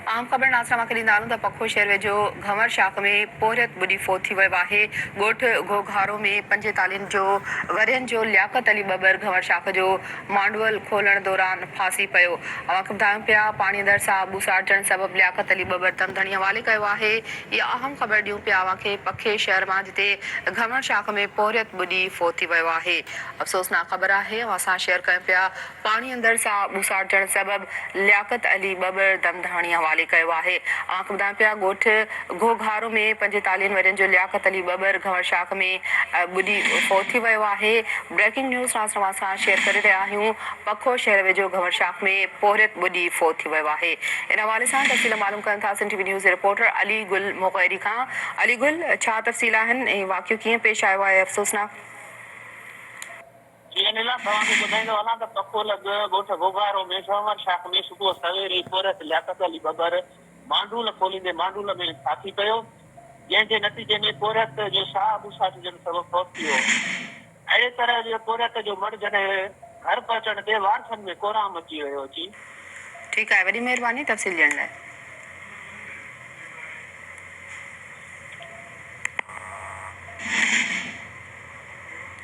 आम ख़बर नासरामा के ॾींदारूं त पखो शहर वेझो घंवर शाख में पोरियत ॿुॾी फोत थी वियो आहे। ॻोठ घोघारो में 45 जो वरियनि जो लियाकत अली बबर घंवर शाख जो मांडवल खोलण दौरान फांसी पियो। अवां ॿुधायूं पिया पाणी अंदरि सां ॿुसाटण सबबि लियाकत अली बबर दमदणी हवाले कयो आहे। इहा अहम ख़बर ॾियूं पिया अवां खे पखे शहर मां, जिते घंवर शाख में पोरियत ॿुॾी फोत थी वियो आहे। अफ़सोसनाक ख़बर आहे, अवां सां शेयर कयूं पिया। पाणी अंदरि सां ॿुसाटण सबबि लियाकत अली बबर दमदहाणी हवाले कयो आहे। आंख ॿुधायूं पिया ॻोठ घोघारो में 45 वरियनि जो लियाकत अली बबर घंवर शाख में ॿुॾी फोत थी वियो आहे। ब्रेकिंग न्यूज़ नासरामा सां शेयर करे रहिया आहियूं। पखो शहर वेझो घंवर शाख में पोरियत ॿुॾी फोत थी वियो आहे। इन हवाले सां तफ़सील मालूम कनि था सिंध टीवी न्यूज़ जे रिपोर्टर अली गुल मुग़ैरी खां। अली गुल, छा तफ़सील आहिनि ऐं वाक़ियो कीअं पेश आयो आहे? अफ़सोसनाक। जी अनिला, तव्हांखे ॿुधाईंदो वञा त पको लॻ ॻोठ घोघारो में घंवर शाख में सुबुह सवेरे पोरियत लियाकत अली बबर मांडूल खोलींदे मांडूल में फासी पियो, जंहिंजे नतीजे में पोरियत जो साह ॿुसाटजण सबबि फौत थी वियो। अहिड़े तरह जो पोरियत जो मर्द जॾहिं घर पहुचण ते वारसनि में कोराम अची वियो। जी ठीकु आहे, वॾी महिरबानी तफ़सील ॾियण लाइ।